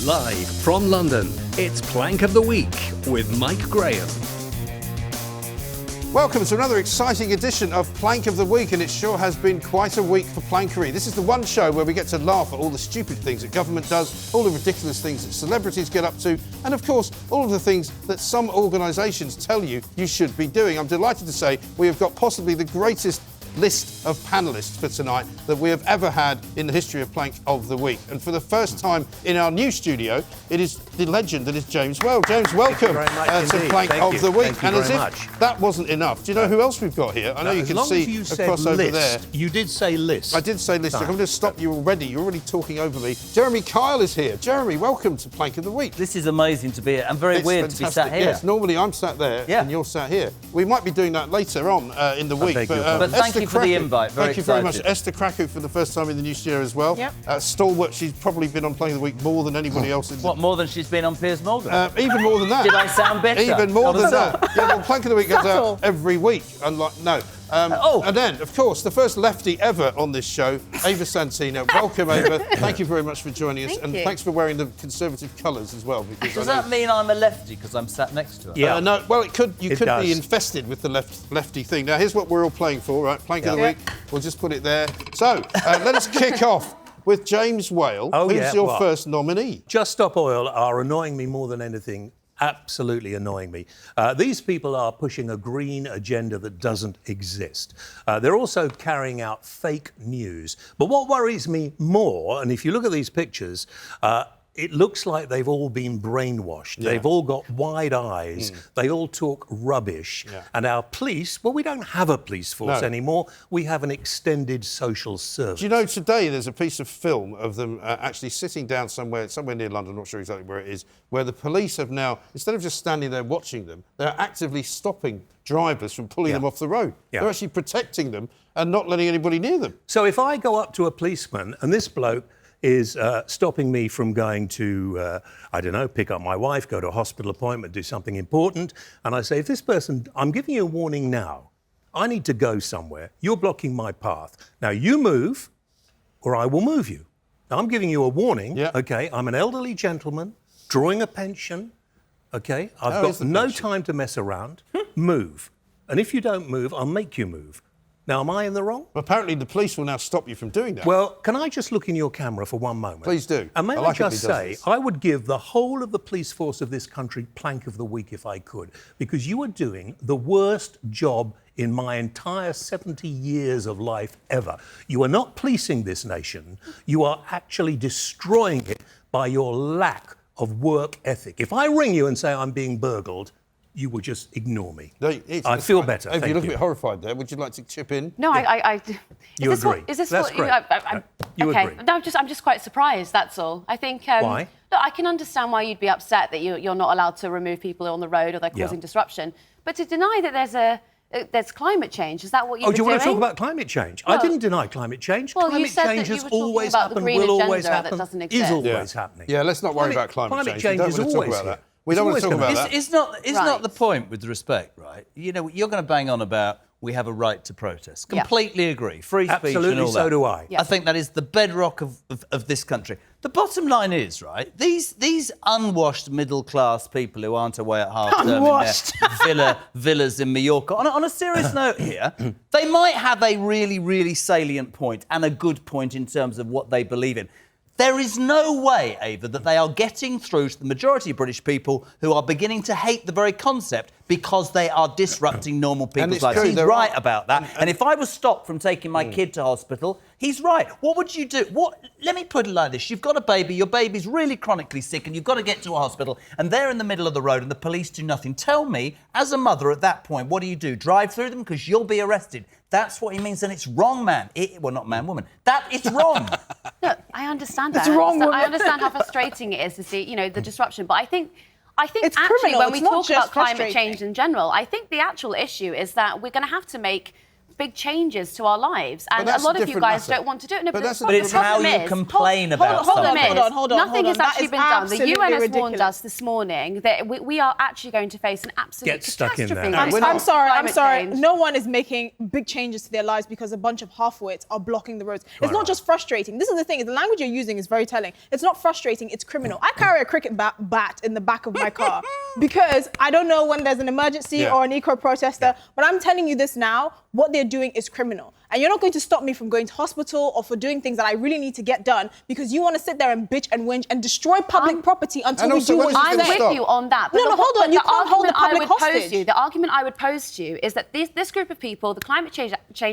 Live from London, it's Plank of the Week with Mike Graham. Welcome to another exciting edition of Plank of the Week, and it sure has been quite a week for plankery. This is the one show where we get to laugh at all the stupid things that government does, all the ridiculous things that celebrities get up to, and of course, all of the things that some organisations tell you should be doing. I'm delighted to say we have got possibly the greatest list of panellists for tonight that we have ever had in the history of Plank of the Week. And for the first time in our new studio, it is the legend that is James Well. James, welcome to Plank of the Week. And as if that wasn't enough, do you know who else we've got here? I know you can see across over there. You did say list. I did say list. I'm going to stop you already. You're already talking over me. Jeremy Kyle is here. Jeremy, welcome to Plank of the Week. This is amazing to be here, and very weird to be sat here. Yes, normally I'm sat there and you're sat here. We might be doing that later on in the week. But thank you for the invite. Thank you very much. Esther Krakue for the first time in the new studio as well. Yep. Stalwart, she's probably been on Plank of the Week more than anybody else. More than she's been on Piers Morgan? Even more than that. Did I sound better? Even more than that. Yeah, well, Plank of the Week goes out every week. And then, of course, the first lefty ever on this show, Ava Santina. Welcome, Ava. Thank you very much for joining us. Thanks for wearing the Conservative colours as well. Does that mean I'm a lefty because I'm sat next to her? Yeah. No, well, you could be infested with the lefty thing. Now, here's what we're all playing for, right? Plank of the Week. We'll just put it there. So, let us kick off with James Whale. Who's your first nominee? Just Stop Oil are annoying me more than anything. Absolutely annoying me. These people are pushing a green agenda that doesn't exist. They're also carrying out fake news. But what worries me more, and if you look at these pictures, it looks like they've all been brainwashed. Yeah. They've all got wide eyes. They all talk rubbish. Yeah. And our police, well, we don't have a police force anymore. We have an extended social service. Do you know, today there's a piece of film of them actually sitting down somewhere near London, I'm not sure exactly where it is, where the police have now, instead of just standing there watching them, they're actively stopping drivers from pulling them off the road. Yeah. They're actually protecting them and not letting anybody near them. So if I go up to a policeman and this bloke is stopping me from going to, pick up my wife, go to a hospital appointment, do something important. And I say, if this person, I'm giving you a warning now. I need to go somewhere. You're blocking my path. Now, you move or I will move you. Now, I'm giving you a warning, OK? I'm an elderly gentleman drawing a pension, OK? I've got no time to mess around. Move. And if you don't move, I'll make you move. Now, am I in the wrong? Well, apparently the police will now stop you from doing that. Well, can I just look in your camera for one moment? Please do. And may I just say, I would give the whole of the police force of this country Plank of the Week if I could, because you are doing the worst job in my entire 70 years of life ever. You are not policing this nation. You are actually destroying it by your lack of work ethic. If I ring you and say I'm being burgled, you will just ignore me. No, I feel better. If you look a bit horrified there, would you like to chip in? No, You agree? Is this That's what great. You agree? No, I'm just quite surprised. That's all. I think. Why? Look, I can understand why you'd be upset that you're not allowed to remove people on the road or they're causing disruption. But to deny that there's climate change, is that what you're doing? Oh, do you want to talk about climate change? Well, I didn't deny climate change. Well, climate you said change that has you were always talking about happened, the green will always agenda happen, that doesn't exist. is always happening. Yeah, let's not worry about climate change. Change We is don't want to always talk about here. that. We don't want to talk about that. It's not the point, with respect, right? You know, you're going to bang on about we have a right to protest. Completely agree. Free speech Absolutely, and all that. so do I. I think that is the bedrock of this country. The bottom line is, right, these unwashed middle-class people who aren't away at half-term in their villas in Mallorca, on a serious note here, they might have a really, really salient point and a good point in terms of what they believe in. There is no way, Ava, that they are getting through to the majority of British people who are beginning to hate the very concept because they are disrupting normal people's lives. He's right about that. And if I was stopped from taking my kid to hospital, he's right. What would you do? Let me put it like this. You've got a baby, your baby's really chronically sick and you've got to get to a hospital and they're in the middle of the road and the police do nothing. Tell me, as a mother at that point, what do? Drive through them because you'll be arrested. That's what he means, and it's wrong, man. Well, not man, woman. It's wrong. Look, I understand that. It's wrong, I understand how frustrating it is to see, the disruption. But I think it's actually criminal. when we It's not talk just about climate change in general, I think the actual issue is that we're going to have to make big changes to our lives, and a that's lot a of you different guys matter. don't want to do it. No, But that's a But it's different how problem you is- complain about something. Hold on. Nothing has That actually is been done. The absolutely UN has warned ridiculous. us this morning that we are actually going to face an absolute Get stuck in catastrophe. there. when it I'm comes to sorry. climate change. No one is making big changes to their lives because a bunch of half-wits are blocking the roads. It's not just frustrating. This is the thing. The language you're using is very telling. It's not frustrating. It's criminal. I carry a cricket bat in the back of my car because I don't know when there's an emergency or an eco-protester. But I'm telling you this now. What they're doing is criminal. And you're not going to stop me from going to hospital or for doing things that I really need to get done because you want to sit there and bitch and whinge and destroy public property until we also, do when what is it you I'm gonna say. stop? with you on that. No, hold on. You can't hold the public hostage. The argument I would pose to you is that this group of people, the climate change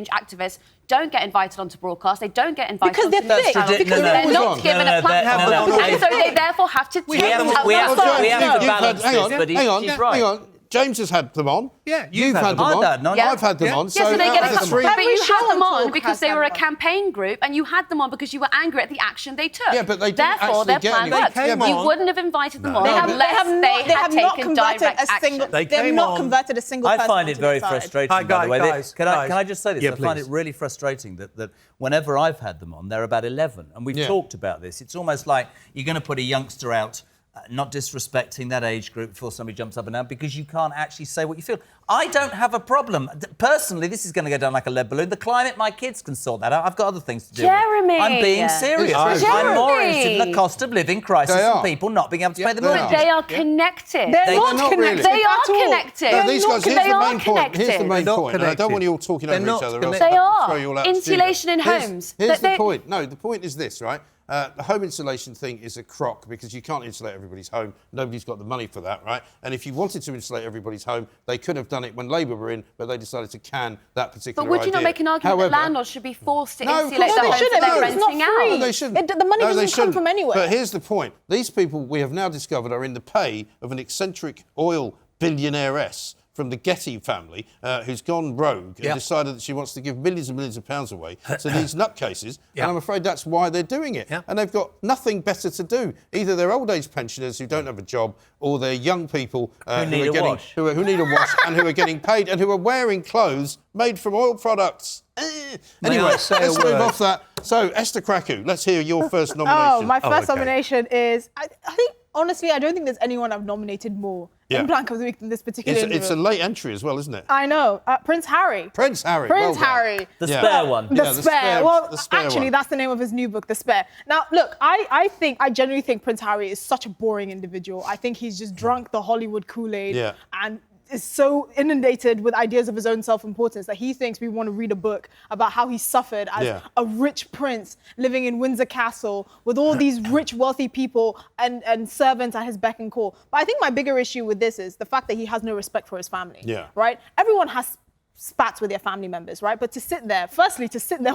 activists, don't get invited onto broadcast. They don't get invited Because onto they're news thick. channels Because they're they're not wrong. given a platform, and so they therefore have to take have up to the balance hang on, this, but hang on, he's right. hang on. James has had them on. Yeah, you've had them on. I've had them on. Yeah, so they get a couple, but Every you show had them on on Talk because has they were a them on. campaign group, and you had them on because you were angry at the action they took. Yeah, but they didn't therefore actually their get plan anywhere. worked. They came You on. wouldn't have invited them on They unless have had not taken converted direct a single. action. They They have came not on. converted a single person. I find it onto very their side. frustrating, Hi, by the way. guys, Can I just say this? Yeah, I find please. it really frustrating that whenever I've had them on, they're about 11. And we've Yeah. talked about this. It's almost like you're going to put a youngster out, not disrespecting that age group before somebody jumps up and down because you can't actually say what you feel. I don't have a problem. Personally, this is going to go down like a lead balloon. The climate, my kids can sort that out. I've got other things to do Jeremy! with. I'm being serious. Jeremy! I'm more interested in the cost of living crisis They and are. people not being able to Yeah, pay the they mortgage. are. They are connected. They're They're not not connected. really. They are at all. connected. No, these guys, here's They the are main point. Here's the connected. main They're not point. And I don't want you all talking They're over not each other. connected. Else They I are. can throw you all out the Insulation in studio. homes. Here's That the they- point. No, the point is this, right? The home insulation thing is a crock because you can't insulate everybody's home. Nobody's got the money for that, right? And if you wanted to insulate everybody's home, they could have done it when Labour were in, but they decided to can that particular But would you not idea. make an argument However, that landlords should be forced to No, of insulate course the not. homes that shouldn't. they're It's not renting free. out? No, they shouldn't. The money No, doesn't they come shouldn't. from anywhere. But here's the point. These people we have now discovered are in the pay of an eccentric oil billionairess from the Getty family who's gone rogue and decided that she wants to give millions and millions of pounds away to these nutcases. And I'm afraid that's why they're doing it. Yeah. And they've got nothing better to do. Either they're old age pensioners who don't have a job or they're young people Who need a wash. who need a wash and who are getting paid and who are wearing clothes made from oil products. May Anyway, I say a let's move word? off that. So, Esther Krakue, let's hear your first nomination. Oh, my first okay. nomination is, I think, honestly, I don't think there's anyone I've nominated more in Blank of the Week than this particular It's a individual. late entry as well, isn't it? I know. Prince Harry. Prince Harry. Prince well done. Harry. The Yeah. spare one. The Yeah, the Spare. spare- Well, the spare actually, one. that's the name of his new book, The Spare. Now, look, I genuinely think Prince Harry is such a boring individual. I think he's just drunk the Hollywood Kool-Aid Yeah. and is so inundated with ideas of his own self-importance that he thinks we want to read a book about how he suffered as a rich prince living in Windsor Castle with all these rich, wealthy people and servants at his beck and call. But I think my bigger issue with this is the fact that he has no respect for his family. Yeah. Right? Everyone has spats with their family members, right? But to sit there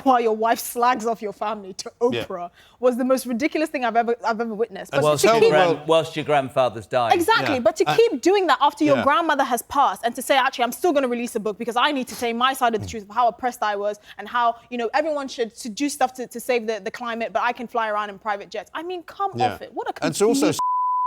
while your wife slags off your family to Oprah was the most ridiculous thing I've ever witnessed. But Whilst, to tell keep- the world- whilst your grandfather's dying. Exactly, Yeah. but to keep doing that after your Yeah. grandmother has passed and to say, actually, I'm still going to release a book because I need to say my side of the truth of how oppressed I was and how, everyone should do stuff to save the climate, but I can fly around in private jets. I mean, come off it. What a And it's also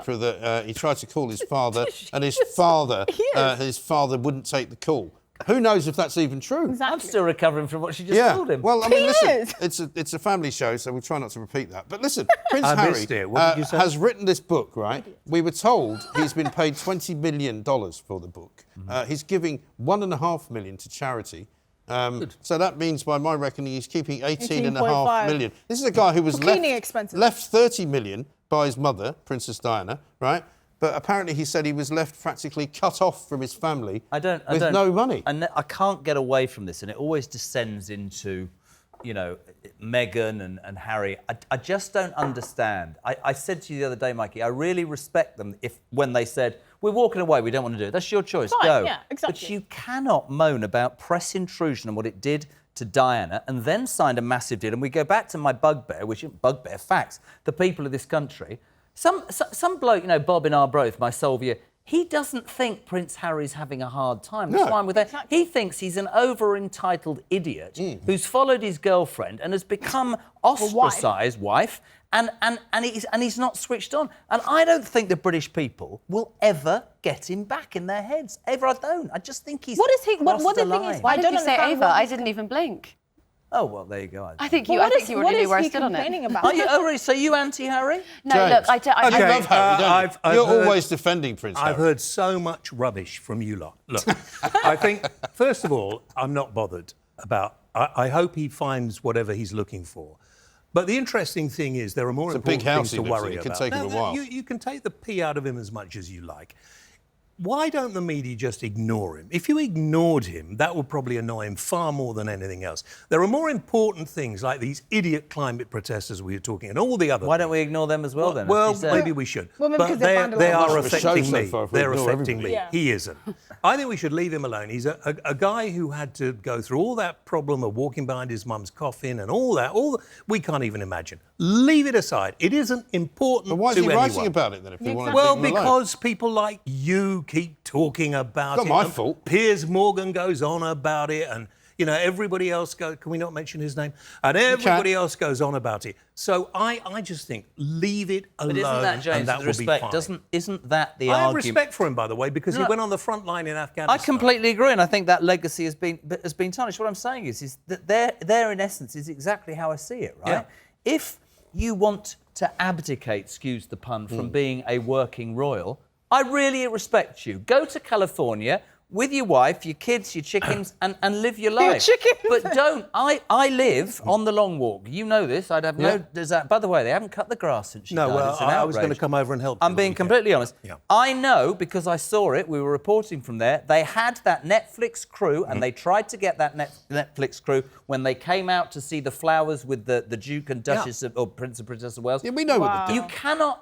complete... that he tried to call his father and his father wouldn't take the call. Who knows if that's even true? Exactly. I'm still recovering from what she just told him. Well, I mean, He listen, is. it's a family show, so we'll try not to repeat that. But listen, Prince I Harry missed it. What did you say? has written this book, right? We were told he's been paid $20 million for the book. He's giving $1.5 million to charity. So that means, by my reckoning, he's keeping 18.5 18.5 million. This is a guy who was cleaning expenses. left 30 million by his mother, Princess Diana, right? But apparently he said he was left practically cut off from his family with no money. And I can't get away from this, and it always descends into, Meghan and Harry. I just don't understand. I said to you the other day, Mikey, I really respect them when they said, we're walking away, we don't want to do it. That's your choice, Fine, go. yeah, exactly. But you cannot moan about press intrusion and what it did to Diana and then signed a massive deal. And we go back to my bugbear, facts. The people of this country... Some bloke, Bob in Arbroath, my Solvier, he doesn't think Prince Harry's having a hard time. That's why I'm with that. Exactly. He thinks he's an over-entitled idiot who's followed his girlfriend and has become ostracised, wife, and he's not switched on. And I don't think the British people will ever get him back in their heads. Ever, I don't. I just think he's What is he? What crossed the the thing line. is? Why I did don't you say understand Ava? what- I didn't even blink. Oh, well, there you go. I think you What were really is where I he stood on it. complaining about? Are you, really? So you anti-Harry? No, James. look, You love Harry, don't you? I've You're heard- always defending Prince Harry. I've heard so much rubbish from you lot. Look, I think, first of all, I'm not bothered about... I hope he finds whatever he's looking for. But the interesting thing is there are more It's a big important house things he to lives in. worry It could about. take him a while. You can take the pee out of him as much as you like. Why don't the media just ignore him? If you ignored him, that would probably annoy him far more than anything else. There are more important things like these idiot climate protesters we were talking and all the other Why don't we ignore them as well, then? as Well, you said? maybe we should. Well, maybe but because they're banned a they lot. are Much of a show affecting so me. far if we They're ignore affecting everybody. me. Yeah. He isn't. I think we should leave him alone. He's a guy who had to go through all that problem of walking behind his mum's coffin and all that. We can't even imagine. Leave it aside. It isn't important But why is to he anyone. writing about it then if he wanted to Well, leave him alone? because people like you keep talking about Not it. my and fault. Piers Morgan goes on about it, and everybody else goes. Can we not mention his name? And everybody else goes on about it. So I just think leave it alone, But isn't that, James, and that with will be respect, fine. isn't that the I have argument? respect for him, by the way, because he went on the front line in Afghanistan. I completely agree, and I think that legacy has been tarnished. What I'm saying is that there in essence is exactly how I see it, right? Yeah. If you want to abdicate, excuse the pun, from being a working royal, I really respect you. Go to California with your wife, your kids, your chickens, and live your life. chickens. But don't. I live on the Long Walk. You know this. I'd have no desire. By the way, they haven't cut the grass since she No, died. well, It's an I was going to outrage. come over and help. I'm you being the weekend. completely honest. Yeah. I know because I saw it. We were reporting from there. They had that Netflix crew, and they tried to get that Netflix crew when they came out to see the flowers with the Duke and Duchess of, or Prince and Princess of Wales. Yeah, we know what they're doing.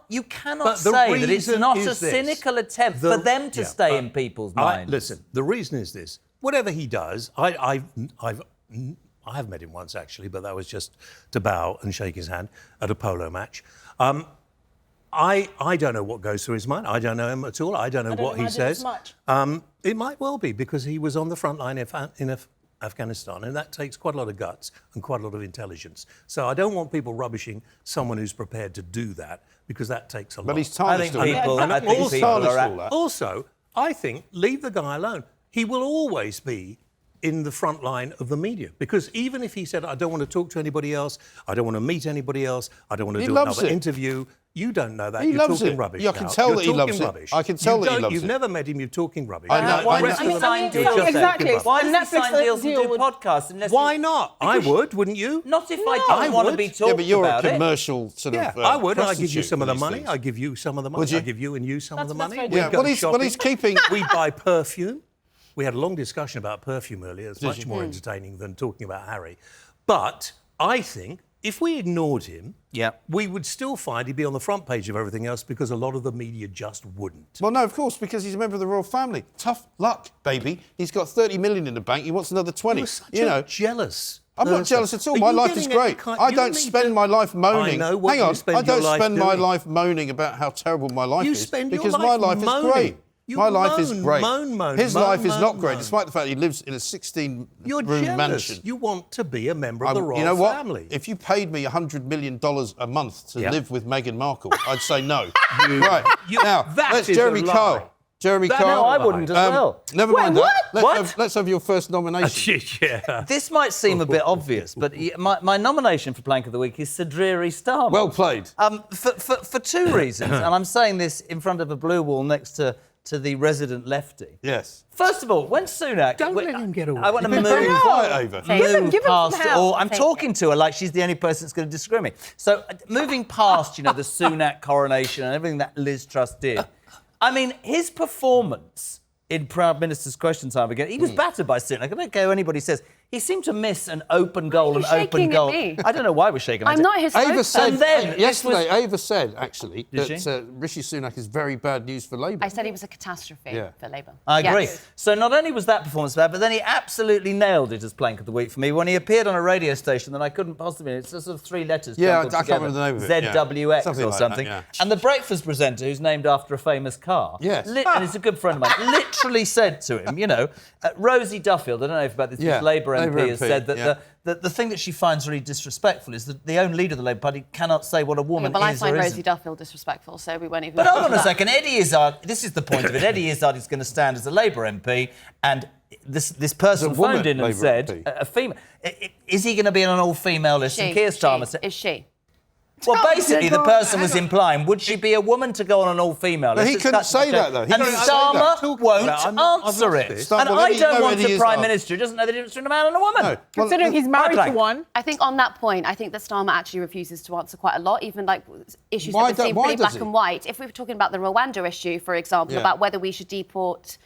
You cannot But the say that it's reason not is a this. cynical attempt The- for them to yeah, stay but in people's minds. Listen, the reason is this. Whatever he does, I have met him once actually, but that was just to bow and shake his hand at a polo match. I don't know what goes through his mind. I don't know him at all. I don't know what he imagine says. as much. It might well be because he was on the front line in Afghanistan, and that takes quite a lot of guts and quite a lot of intelligence. So I don't want people rubbishing someone who's prepared to do that because that takes a lot. But he's I tarnished think all that. people, I think also- people are all that. Also, I think leave the guy alone. He will always be in the front line of the media because even if he said, I don't want to talk to anybody else, I don't want to meet anybody else, I don't want to He do loves another it. interview, you don't know that. He You're loves talking it. rubbish. I can now. tell You're that he talking loves it. rubbish. I can tell You that he don't- loves You've it. never met him, you're talking rubbish. I know, Why I know. does he sign deals? just Exactly. talking Why And does he Netflix sign deals and deal do with- podcasts unless Why not? I would, wouldn't you? Not if I I don't want to would. be Yeah, talked Yeah, but you're a about it. commercial sort Yeah, of I would. I'd give you prostitute some of the for these money. things. I'd give you some of the money. Would you? I'd give you and you some of the That's money. very We'd Yeah, go well, he's shopping. keeping... We buy perfume. We had a long discussion about perfume earlier. It's much more entertaining than talking about Harry. But I think if we ignored him, we would still find he'd be on the front page of everything else because a lot of the media just wouldn't. Well, no, of course, because he's a member of the royal family. Tough luck, baby. He's got 30 million in the bank. He wants another 20. You're such a jealous I'm not person. jealous at all. Are My you life is getting great. any I you don't need spend to- my life moaning. I know what Hang you on, spend I don't your life spend my doing. life moaning about how terrible my life You is spend your because life my life is moaning. great. You My life is moan, great. moan, His moan, life is moan, not great, moan. despite the fact he lives in a 16-room You're jealous. mansion. You want to be a member of the royal You know what? family. If you paid me $100 million a month to Yeah. live with Meghan Markle, I'd say no. Right. Now, that let's is Jeremy a lie. Kyle. Jeremy That- Kyle. No, I wouldn't as well. Never mind what? that. What? Let's have your first nomination. yeah. This might seem a bit obvious, but my nomination for Plank of the Week is Sir Dreary Starmer. Well played. For two reasons, and I'm saying this in front of a blue wall next to the resident lefty. Yes. First of all, when Sunak... Don't let him get away. I want to You've move been very quiet, Ava. move Give him past some it help. all. I'm talking to her like she's the only person that's going to disagree with me. So moving past, the Sunak coronation and everything that Liz Truss did, I mean, his performance in Prime Minister's Question Time again, he was battered by Sunak. I don't care what anybody says. He seemed to miss an open goal, Why are you shaking at me? I don't know why we're shaking. I'm not his Ava spokesman. said And then yesterday. Ava said actually Did that Rishi Sunak is very bad news for Labour. I said he was a catastrophe for Labour. I agree. Yes. So not only was that performance bad, but then he absolutely nailed it as Plank of the Week for me when he appeared on a radio station that I couldn't possibly... It's sort of 3 letters. Yeah, jumbled I can't together. remember the name of it. ZWX Something or like that, something. yeah. And the breakfast presenter, who's named after a famous car, Yes. and he's a good friend of mine, literally said to him, Rosie Duffield, I don't know if about this, Yeah, Labour Labour MP, has MP, said that yeah. the thing that she finds really disrespectful is that the own leader of the Labour Party cannot say what a woman But I is find or Rosie isn't. Duffield disrespectful, so we won't even... But hold on a second, Eddie Izzard, this is the point of it, Eddie Izzard is going to stand as a Labour MP, and this person As a woman phoned in and Labour said, MP. a female, is he going to be on an all-female list? And Keir Starmer said... Is she? Well, basically, the person was implying, would she be a woman to go on an all-female list? But he couldn't say that, though. He And couldn't say that. Starmer won't I've answer lost it. this. And Well, I Eddie- don't no, want Eddie a Prime Izzard. Minister who doesn't know the difference between a man and a woman. No. Well, Considering he's married I'd to one. I think on that point, I think that Starmer actually refuses to answer quite a lot, even like issues Why that we've seen why pretty does black he? and white. If we were talking about the Rwanda issue, for example, Yeah. about whether we should deport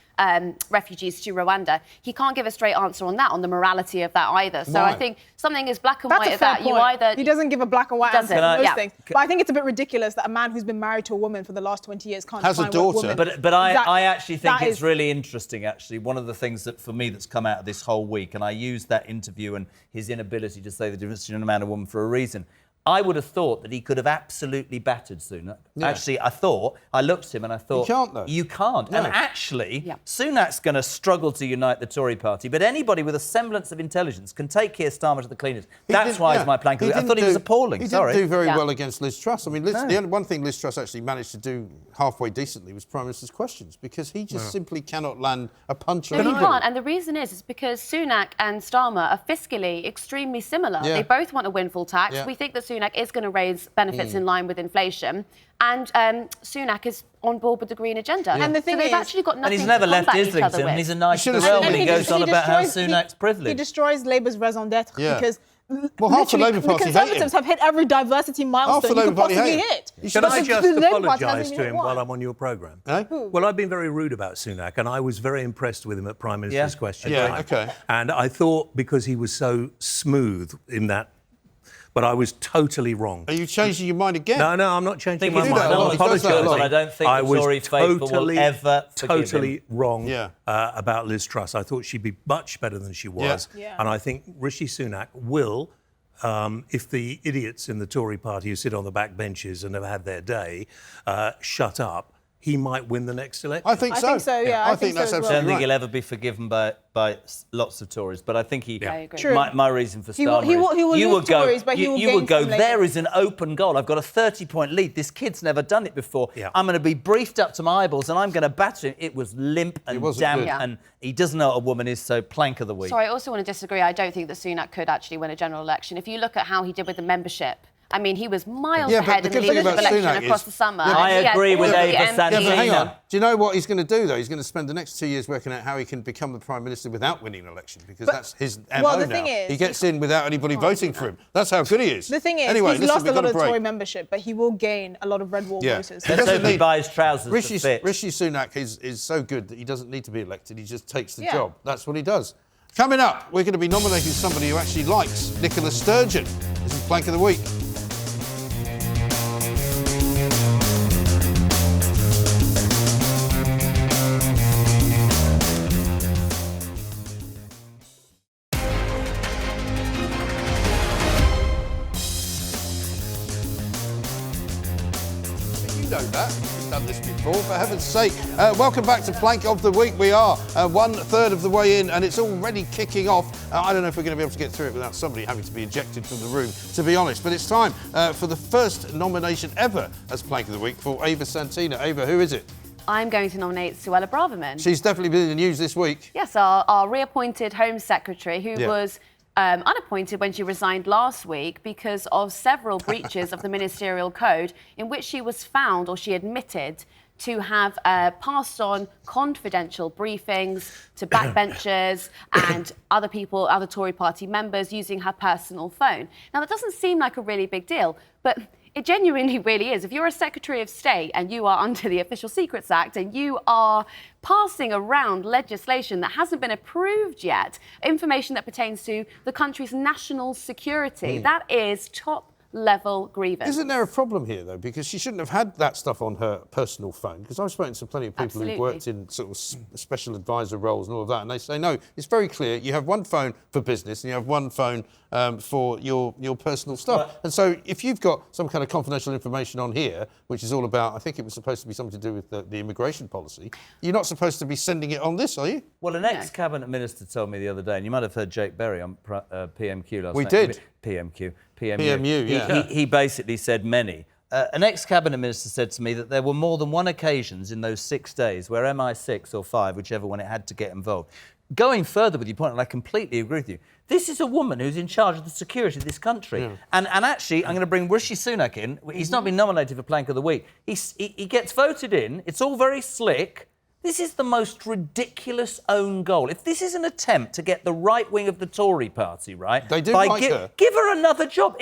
refugees to Rwanda, he can't give a straight answer on that, on the morality of that either. So Why? I think something is black and That's white a of fair that. point. You either... He doesn't give a black and white Doesn't. answer to most Yeah. things. But I think it's a bit ridiculous that a man who's been married to a woman for the last 20 years can't Has a define what daughter. woman... But I That- actually think that it's is- really interesting, actually. One of the things that, for me, that's come out of this whole week, and I used that interview and his inability to say the difference between a man and a woman for a reason. I would have thought that he could have absolutely battered Sunak. Yeah. Actually, I looked at him and I thought... You can't, though. You can't. No. And actually, Yeah. Sunak's going to struggle to unite the Tory party, but anybody with a semblance of intelligence can take Keir Starmer to the cleaners. That's why he's my plank. I thought he was appalling. He Sorry. didn't do very Yeah. well against Liz Truss. I mean, the only one thing Liz Truss actually managed to do halfway decently was Prime Minister's questions, because he just simply cannot land a punch on No, he anybody. can't. And the reason is because Sunak and Starmer are fiscally extremely similar. Yeah. They both want a windfall tax. Yeah. We think that Sunak is going to raise benefits in line with inflation. And Sunak is on board with the green agenda. And the thing so they've is- actually got And nothing he's never to left combat each other Islington, and with. he's a nice should've Darrell seen when he it. goes on about how destroys- Sunak's He privileged. destroys Labour's raison d'etre Yeah. because Well, half the literally Labour Party hate Conservatives him. have hit every diversity Half milestone the you Labour could Party possibly hate him. hit. You Can should I the just Labour Party apologise hasn't to hit him one. while I'm on your programme? Eh? Well, I've been very rude about Sunak, and I was very impressed with him at Prime Minister's Yeah. question Yeah, time. okay. And I thought because he was so smooth in that, but I was totally wrong. Are you changing your mind again? No, I'm not changing think my he's mind. done that a lot. I'll He does that a apologise. lot. But I don't think I the was Tory faithful will ever forgive totally him. wrong Yeah. about Liz Truss. I thought she'd be much better than she was. Yeah. And I think Rishi Sunak will, if the idiots in the Tory party who sit on the back benches and have had their day, shut up, he might win the next election. I think I so. think so, yeah, I think that's so as well. I absolutely don't think right. he'll ever be forgiven by lots of Tories, but I think he. I agree. True. My reason for He will- Starmer he will- is he will you lose would go. Tories, but he will you gain would go. from Labour. There is an open goal. I've got a 30-point lead. This kid's never done it before. Yeah. I'm going to be briefed up to my eyeballs, and I'm going to batter him. It was limp and wasn't damp, good. Yeah. and he doesn't know what a woman is. So plank of the week. Sorry, I also want to disagree. I don't think that Sunak could actually win a general election. If you look at how he did with the membership, I mean, he was miles Yeah, but ahead the in the good thing leadership about election Sunak across is- the summer. Yeah, but- I And he had agree all with of the Ava MPs. Yeah, but hang on. Santina. Do you know what he's going to do, though? He's going to spend the next 2 years working out how he can become the Prime Minister without winning an election, because that's his MO well, the now. thing is- he gets in without anybody voting for him. That's how good he is. The thing is, anyway, he's listen, lost a we've lot got of break. Tory membership, but he will gain a lot of red wall Yeah. voters. He Let's doesn't hope he need- buys trousers Rishi, to fit. Rishi Sunak is so good that he doesn't need to be elected. He just takes the Yeah. job. That's what he does. Coming up, we're going to be nominating somebody who actually likes Nicola Sturgeon. This is Plank of the Week. You know that. We've done this before, for heaven's sake. Welcome back to Plank of the Week. We are 1/3 of the way in, and it's already kicking off. I don't know if we're going to be able to get through it without somebody having to be ejected from the room, to be honest. But it's time for the first nomination ever as Plank of the Week for Ava Santina. Ava, who is it? I'm going to nominate Suella Braverman. She's definitely been in the news this week. Yes, our reappointed Home Secretary, who Yeah. was unappointed when she resigned last week because of several breaches of the ministerial code in which she was found, or she admitted, to have passed on confidential briefings to backbenchers and other people, other Tory party members, using her personal phone. Now, that doesn't seem like a really big deal, but It genuinely really is. If you're a Secretary of State and you are under the Official Secrets Act and you are passing around legislation that hasn't been approved yet, information that pertains to the country's national security, that is top-level grievance. Isn't there a problem here, though? Because she shouldn't have had that stuff on her personal phone. Because I've spoken to plenty of people who've worked in sort of special advisor roles and all of that, and they say, no, it's very clear. You have one phone for business and you have one phone for your personal stuff. And so if you've got some kind of confidential information on here, which is all about, I think it was supposed to be something to do with the immigration policy, you're not supposed to be sending it on this, are you? Well, an ex-cabinet minister told me the other day, and you might have heard Jake Berry on PMQ last night. We did. PMU, yeah. He basically said many. An ex-cabinet minister said to me that there were more than one occasions in those 6 days where MI6 or 5, whichever one it had to get involved. Going further with your point, and I completely agree with you, this is a woman who's in charge of the security of this country. Yeah. And actually, I'm going to bring Rishi Sunak in. He's not been nominated for Plank of the Week. He gets voted in. It's all very slick. This is the most ridiculous own goal. If this is an attempt to get the right wing of the Tory party, right? They do like her. Give her another job.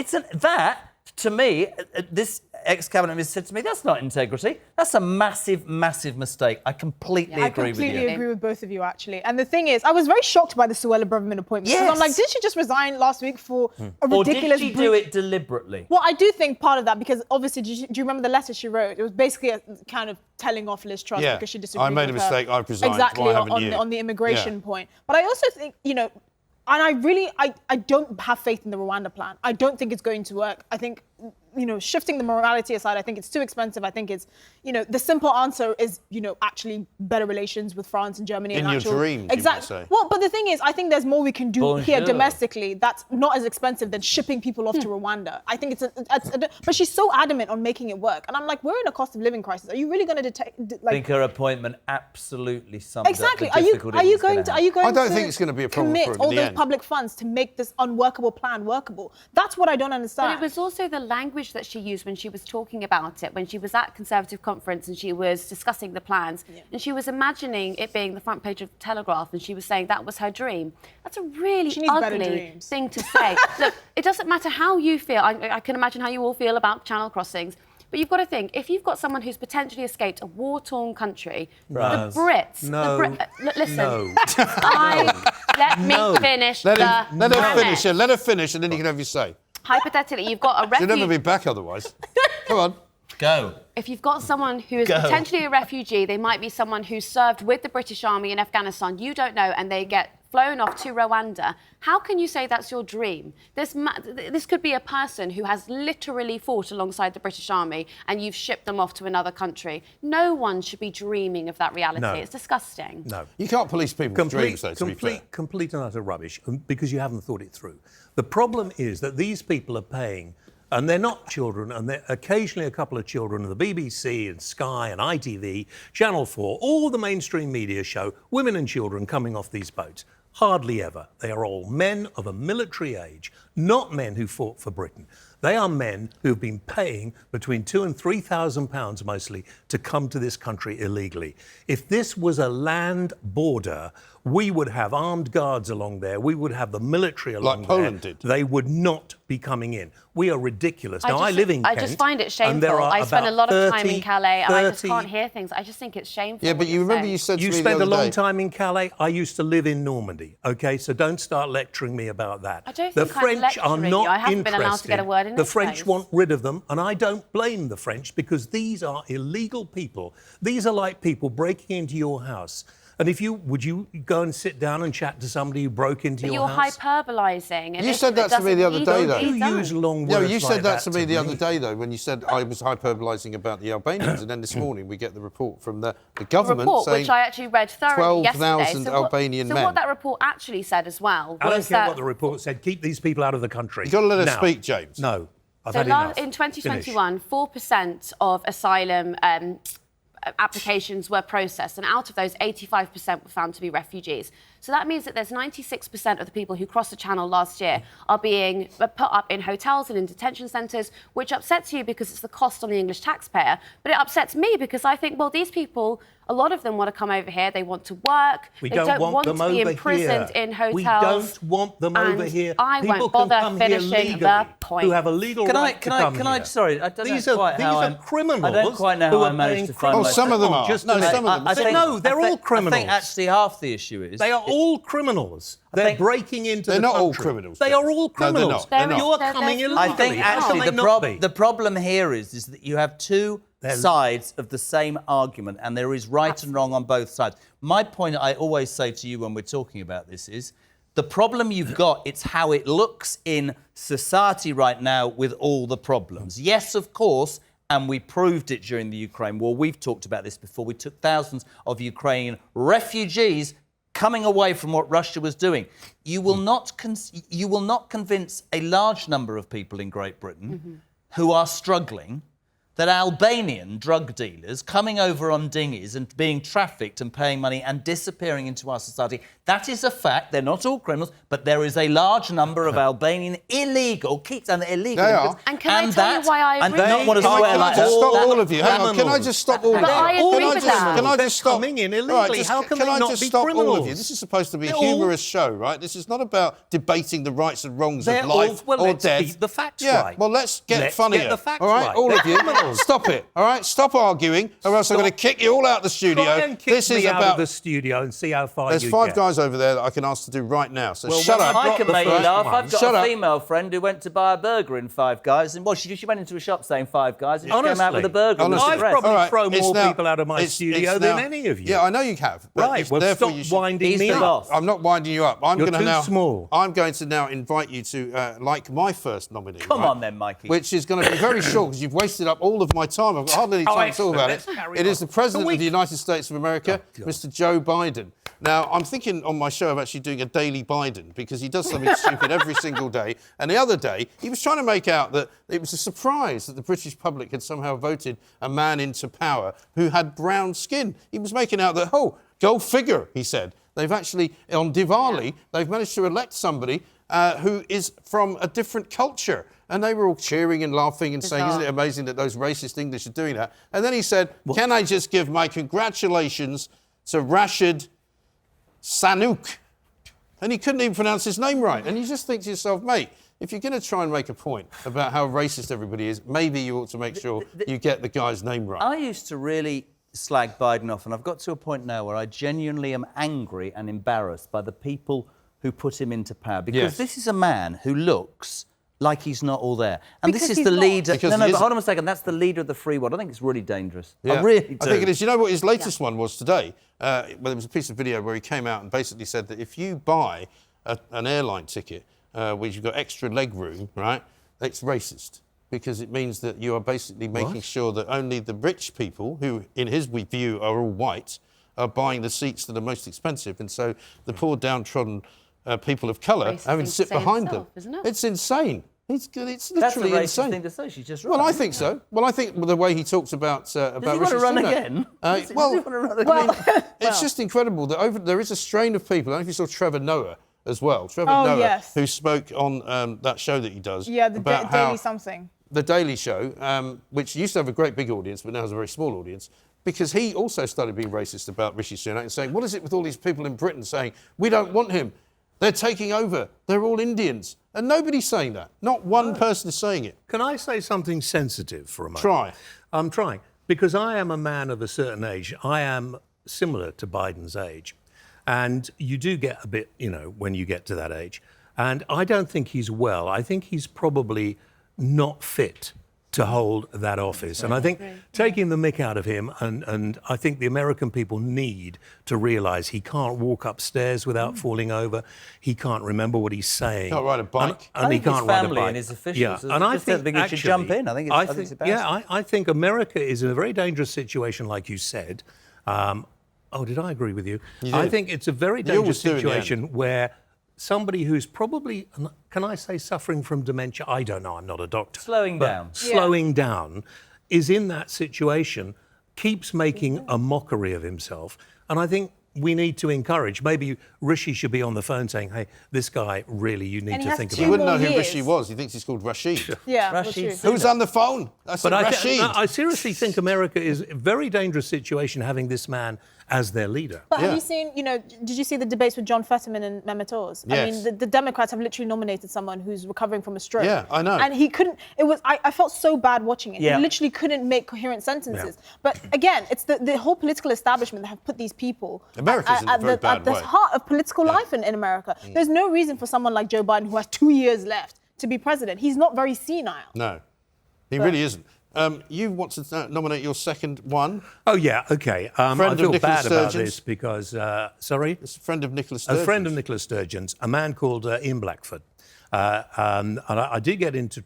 To me, this ex-cabinet minister said to me, that's not integrity. That's a massive, massive mistake. I completely agree with you. I completely agree with both of you, actually. And the thing is, I was very shocked by the Suella Braverman appointment. Yes. Because I'm like, did she just resign last week for a ridiculous... Or did she do it deliberately? Well, I do think part of that, because obviously, do you remember the letter she wrote? It was basically a kind of telling off Liz Truss because she disagreed with her. I made a mistake, I've resigned. Exactly, Why haven't you? on the immigration point. But I also think, you know, and I don't have faith in the Rwanda plan. I don't think it's going to work. I think, you know, shifting the morality aside, I think it's too expensive. I think it's, you know, the simple answer is, you know, actually better relations with France and Germany. In and your dreams, exactly. You might say. Well, but the thing is, I think there's more we can do here domestically that's not as expensive than shipping people off to Rwanda. I think but she's so adamant on making it work. And I'm like, we're in a cost of living crisis. Are you really going to I think her appointment absolutely sums up the Are you going to I don't think it's going to be a problem commit for her in all the those end. public funds to make this unworkable plan workable? That's what I don't understand. But it was also the language that she used when she was talking about it, when she was at Conservative conference and she was discussing the plans, and she was imagining it being the front page of the Telegraph, and she was saying that was her dream. That's a really ugly thing to say. Look, it doesn't matter how you feel. I can imagine how you all feel about channel crossings. But you've got to think, if you've got someone who's potentially escaped a war-torn country, the Brits... Listen, let me finish Let her finish, and then you can have your say. Hypothetically, you've got a refugee... She'll never be back otherwise. Come on. Go. If you've got someone who is potentially a refugee, they might be someone who served with the British Army in Afghanistan, you don't know, and they get flown off to Rwanda. How can you say that's your dream? This could be a person who has literally fought alongside the British Army and you've shipped them off to another country. No one should be dreaming of that reality. No. It's disgusting. No. You can't police people's dreams, though, to be fair. Complete and utter rubbish, because you haven't thought it through. The problem is that these people are paying, and they're not children, and they're occasionally a couple of children of the BBC and Sky and ITV, Channel 4, all the mainstream media show women and children coming off these boats. Hardly ever. They are all men of a military age, not men who fought for Britain. They are men who've been paying between £2,000 and £3,000 mostly to come to this country illegally. If this was a land border, we would have armed guards along there. We would have the military along there. Like Poland did. They would not be coming in. We are ridiculous. Now, I live in Kent. I just find it shameful. I spend a lot of time in Calais and I just can't hear things. I just think it's shameful. Yeah, but you remember you said to me the other day... You spent a long time in Calais. I used to live in Normandy, OK? So don't start lecturing me about that. I don't the think French I'm lecturing are not you. I haven't interested. been allowed to get a word in The French want rid of them, and I don't blame the French, because these are illegal people. These are like people breaking into your house. And would you go and sit down and chat to somebody who broke into your house? You're hyperbolising. You said that to me the other day, though. You use long words No, you said like that to me the other day, though, when you said I was hyperbolising about the Albanians. And then this morning we get the report from the government saying... which I actually read thoroughly yesterday. 12,000 Albanian men. So what that report actually said as well was I don't care what the report said. Keep these people out of the country. You've got to let us speak, James. No, I've had enough. In 2021, 4% of asylum applications were processed, and out of those, 85% were found to be refugees. So that means that there's 96% of the people who crossed the channel last year are being put up in hotels and in detention centres, which upsets you because it's the cost on the English taxpayer. But it upsets me because I think, well, these people, a lot of them want to come over here. They want to work. We they don't want to them be over imprisoned here. in hotels. We don't want them over and here. I People won't can bother come here finishing legally, the point. who have a legal right to come here. Sorry, I don't These know are quite how these are criminals. I don't quite know who how are I managed paying to find criminals. Oh, some of them are. Just No, a minute. some of them. I think, No, they're all criminals. I think actually half the issue is They are all criminals. They're think- breaking into They're the not all country. criminals, They Jeff. are all No, they're criminals. not. They're not. You're They're- coming they're- illegally. I think How actually can they the not be? the problem here is that you have two sides of the same argument, and there is right and wrong on both sides. My point I always say to you when we're talking about this is the problem you've got, it's how it looks in society right now with all the problems. Yes, of course, and we proved it during the Ukraine war. We've talked about this before. We took thousands of Ukrainian refugees coming away from what Russia was doing. You will not convince a large number of people in Great Britain who are struggling that Albanian drug dealers coming over on dinghies and being trafficked and paying money and disappearing into our society, that is a fact. They're not all criminals, but there is a large number of Albanian illegal, keeps and illegal. They are. And can I tell you why I and agree not with want to you? swear Can I like just that. stop That- all of you? Hang on. Can I just stop all of you? But I agree with that. Can I They're just stop? coming in All illegally. just- How can I they not just be stop all of you? criminals? This is supposed to be a They're all- humorous show, right? This is not about debating the rights and wrongs They're of life all- well, or let's death. keep the facts yeah, right. well, let's get Let's funnier. get the facts all right, right. all They're of you. criminals. Stop it. All right, stop arguing, or else I'm going to kick you all out of the studio. Try and kick This is me out about. of the studio and see how far There's you 5 get. guys over there that I can ask to do right now. So Well, shut when up. I I can the make you first laugh. one. I've got Shut a up. female friend who went to buy a burger in Five Guys, and she went into a shop saying Five Guys, and she came out with a burger. and was Honestly. I've depressed. probably All right, thrown it's more now- people out of my it's studio now- than any of you. Yeah, I know you have. but Right, it's well, therefore stop you should- winding He's me the up. boss. I'm not winding you up. I'm You're going to too now. small. I'm going to now invite you to like my first nominee. Come right? on then, Mikey. Which is going to be very short because you've wasted up all of my time. I've got hardly any time to talk excellent. about Let's it. carry It on. is the President Can of the United States of America, God. Mr. Joe Biden. Now, I'm thinking on my show of actually doing a daily Biden because he does something stupid every single day. And the other day, he was trying to make out that it was a surprise that the British public had somehow voted a man into power who had brown skin. He was making out that, oh, go figure, he said. They've actually, on Diwali, they've managed to elect somebody who is from a different culture. And they were all cheering and laughing and saying, isn't it amazing that those racist English are doing that? And then he said, can I just give my congratulations to Rashid Sunak? And he couldn't even pronounce his name right. And you just think to yourself, mate, if you're going to try and make a point about how racist everybody is, maybe you ought to make sure you get the guy's name right. I used to really slag Biden off, and I've got to a point now where I genuinely am angry and embarrassed by the people who put him into power. Because Yes. this is a man who looks like he's not all there. And Because this is he's the not. leader. Because No, he but isn't. hold on a second. That's the leader of the free world. I think it's really dangerous. Yeah. I really do. I think it is. You know what his latest one was today? Well, there was a piece of video where he came out and basically said that if you buy an airline ticket where you've got extra leg room, right, it's racist because it means that you are basically making sure that only the rich people, who in his view are all white, are buying the seats that are most expensive. And so the poor downtrodden people of colour Racist having thing to to sit say behind himself, them. isn't it? It's insane. It's That's a literally racist insane. thing to say. She's just Well, right. I think so. Well, I think the way he talks about Does he want Rishi to run Sunak, again? Does he well, want to run again? I mean, it's just incredible that there is a strain of people. I don't know if you saw Trevor Noah as well. Trevor Noah, yes. who spoke on that show that he does. Yeah, the about how Daily something. The Daily Show, which used to have a great big audience, but now has a very small audience, because he also started being racist about Rishi Sunak and saying, what is it with all these people in Britain saying, we don't want him, they're taking over, they're all Indians. And nobody's saying that. Not one person is saying it. Can I say something sensitive for a moment? Try. I'm trying. Because I am a man of a certain age. I am similar to Biden's age. And you do get a bit, when you get to that age. And I don't think he's well. I think he's probably not fit to hold that office. And I think taking the mick out of him, and I think the American people need to realise he can't walk upstairs without falling over. He can't remember what he's saying. Can't ride a bike. And I he think his can't ride a family bike. and his officials Yeah, and I just don't think he should jump in. I think it's embarrassing. I think America is in a very dangerous situation, like you said. Did I agree with you? I think it's a very dangerous always do in the situation where somebody who's probably, can I say, suffering from dementia? I don't know, I'm not a doctor. Slowing but down. Slowing down is in that situation, keeps making a mockery of himself. And I think we need to encourage. Maybe Rishi should be on the phone saying, hey, this guy, really, you need And he to has think two You about. wouldn't know more who years. Rishi was. He thinks he's called Rashid. Yeah, Rashid that's true. Who's on the phone? I said But Rashid. I seriously think America is a very dangerous situation having this man as their leader. But have Yeah. you seen, did you see the debates with John Fetterman and Mehmet Oz? I Yes. mean, the Democrats have literally nominated someone who's recovering from a stroke. Yeah, I know. And he couldn't, I felt so bad watching it. Yeah. He literally couldn't make coherent sentences. Yeah. But again, it's the whole political establishment that have put these people America's in a very bad at the way. heart of political life in America. There's no reason for someone like Joe Biden, who has 2 years left, to be president. He's not very senile. No, he really isn't. You want to nominate your second one? Oh, yeah, OK. I Friend of feel Nicola bad about Sturgeon's. this because, sorry? It's a friend of Nicola Sturgeon's. A friend of Nicola Sturgeon's, a man called Ian Blackford. And I did get into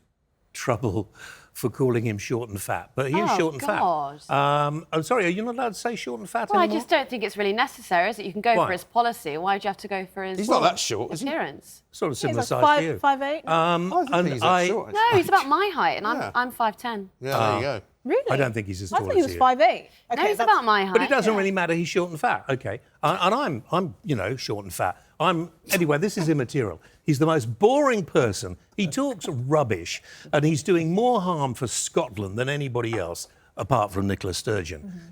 trouble for calling him short and fat, but he is short and God. fat. I'm sorry, are you not allowed to say short and fat Well, I anymore? just don't think it's really necessary, is it? You can go Why? for his policy. Why do you have to go for his He's not that short, is he? appearance? Sort of similar He's size like to you. 5'8". I don't think he's that short. No, he's about my height, and Yeah. I'm 5'10". Yeah, there you go. Really? I don't think he's as I tall thought he as was you. 5'8". Okay, No, he's that's- about my height. But it doesn't really matter. He's short and fat. Okay, and I'm short and fat. Anyway. This is immaterial. He's the most boring person. He talks rubbish, and he's doing more harm for Scotland than anybody else, apart from Nicola Sturgeon.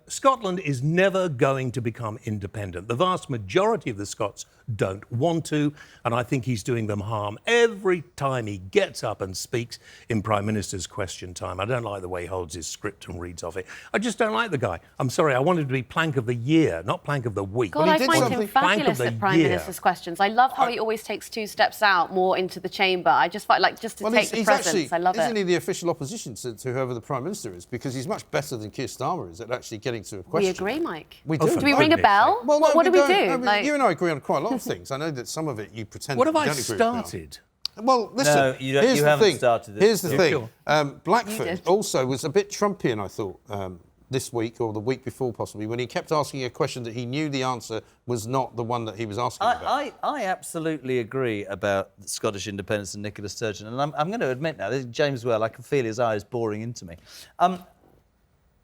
Scotland is never going to become independent. The vast majority of the Scots don't want to, and I think he's doing them harm every time he gets up and speaks in Prime Minister's question time. I don't like the way he holds his script and reads off it. I just don't like the guy. I'm sorry, I wanted to be Plank of the Year, not Plank of the Week. God, he I did find something- him Plank of fabulous the at Prime Year. Minister's questions. I love how he always takes 2 steps out more into the chamber. I just find, just to take the presence. I love isn't it. he the official opposition to whoever the Prime Minister is? Because he's much better than Keir Starmer is at actually getting to a We question. agree, Mike. We do. Do we ring a bell? Well, no, what do we don't. do? No, but you and I agree on quite a lot of things. I know that some of it you pretend What have you I don't agree with me on. started? Well, listen. No, you here's the haven't thing. started this. Here's the Yeah, thing. sure. Blackford did. also was a bit Trumpian, I thought, this week or the week before, possibly, when he kept asking a question that he knew the answer was not the one that he was asking about. I absolutely agree about Scottish independence and Nicola Sturgeon. And I'm going to admit now, this is James Well, I can feel his eyes boring into me.